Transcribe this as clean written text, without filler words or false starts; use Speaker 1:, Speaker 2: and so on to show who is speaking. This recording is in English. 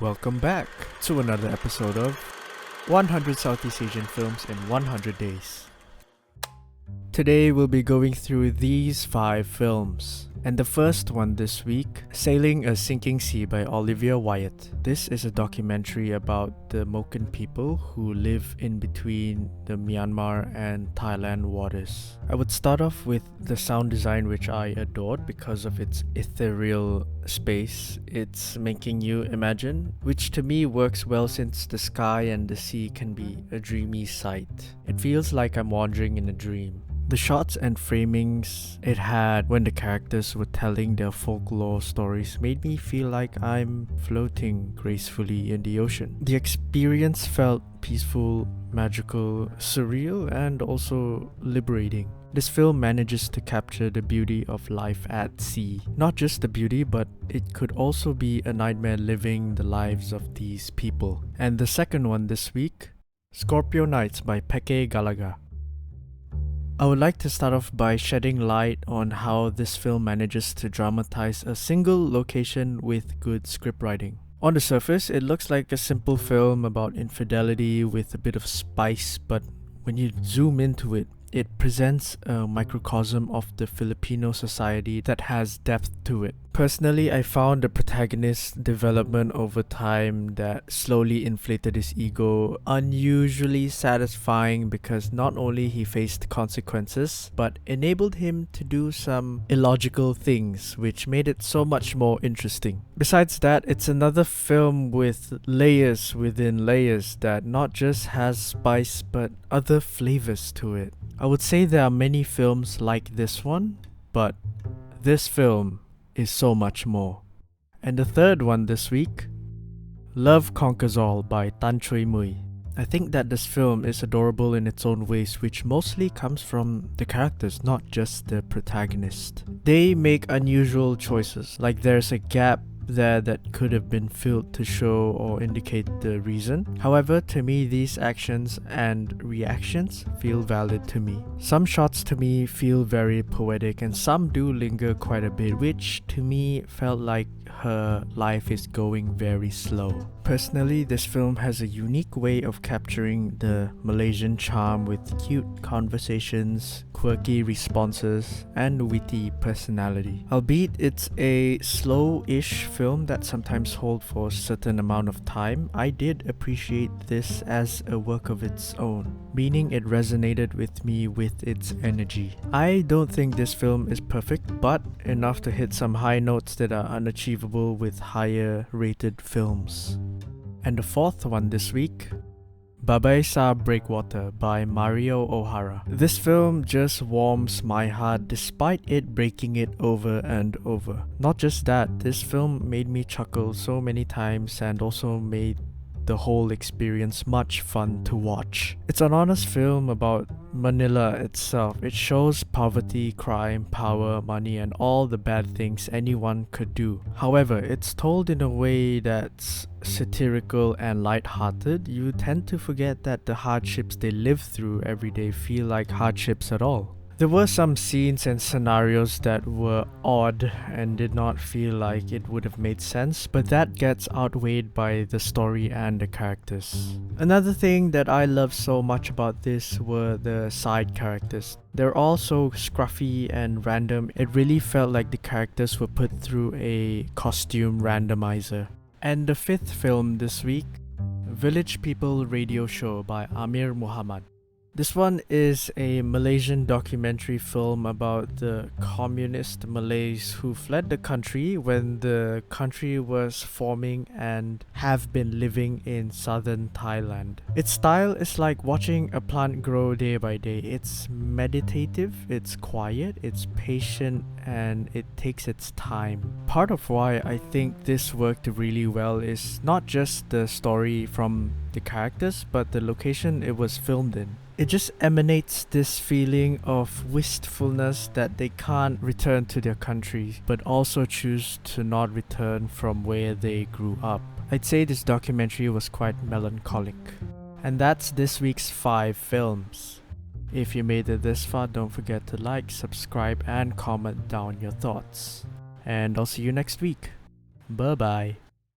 Speaker 1: Welcome back to another episode of 100 Southeast Asian Films in 100 Days. Today we'll be going through these 5 films. And the first one this week, Sailing a Sinking Sea by Olivia Wyatt. This is a documentary about the Moken people who live in between the Myanmar and Thailand waters. I would start off with the sound design, which I adored because of its ethereal space it's making you imagine, which to me works well since the sky and the sea can be a dreamy sight. It feels like I'm wandering in a dream. The shots and framings it had when the characters were telling their folklore stories made me feel like I'm floating gracefully in the ocean. The experience felt peaceful, magical, surreal, and also liberating. This film manages to capture the beauty of life at sea. Not just the beauty, but it could also be a nightmare living the lives of these people. And the second one this week, Scorpio Nights by Peke Galaga. I would like to start off by shedding light on how this film manages to dramatize a single location with good scriptwriting. On the surface, it looks like a simple film about infidelity with a bit of spice, but when you zoom into it, it presents a microcosm of the Filipino society that has depth to it. Personally, I found the protagonist's development over time that slowly inflated his ego unusually satisfying because not only he faced consequences, but enabled him to do some illogical things, which made it so much more interesting. Besides that, it's another film with layers within layers that not just has spice but other flavors to it. I would say there are many films like this one, but this film is so much more. And the third one this week, Love Conquers All by Tan Choi Mui. I think that this film is adorable in its own ways, which mostly comes from the characters, not just the protagonist. They make unusual choices, like there's a gap there that could have been filled to show or indicate the reason. However, to me, these actions and reactions feel valid to me. Some shots to me feel very poetic and some do linger quite a bit, which to me felt like her life is going very slow. Personally, this film has a unique way of capturing the Malaysian charm with cute conversations, quirky responses, and witty personality. Albeit it's a slow-ish film that sometimes holds for a certain amount of time, I did appreciate this as a work of its own, meaning it resonated with me with its energy. I don't think this film is perfect, but enough to hit some high notes that are unachievable with higher rated films. And the fourth one this week, Babae Breakwater by Mario O'Hara. This film just warms my heart despite it breaking it over and over. Not just that, this film made me chuckle so many times and also made the whole experience much fun to watch. It's an honest film about Manila itself. It shows poverty, crime, power, money, and all the bad things anyone could do. However, it's told in a way that's satirical and light-hearted. You tend to forget that the hardships they live through every day feel like hardships at all. There were some scenes and scenarios that were odd and did not feel like it would have made sense, but that gets outweighed by the story and the characters. Another thing that I loved so much about this were the side characters. They're all so scruffy and random, it really felt like the characters were put through a costume randomizer. And the fifth film this week, Village People Radio Show by Amir Muhammad. This one is a Malaysian documentary film about the communist Malays who fled the country when the country was forming and have been living in southern Thailand. Its style is like watching a plant grow day by day. It's meditative, it's quiet, it's patient, and it takes its time. Part of why I think this worked really well is not just the story from the characters, but the location it was filmed in. It just emanates this feeling of wistfulness that they can't return to their country, but also choose to not return from where they grew up. I'd say this documentary was quite melancholic. And that's this week's 5 films. If you made it this far, don't forget to like, subscribe, and comment down your thoughts. And I'll see you next week. Bye bye.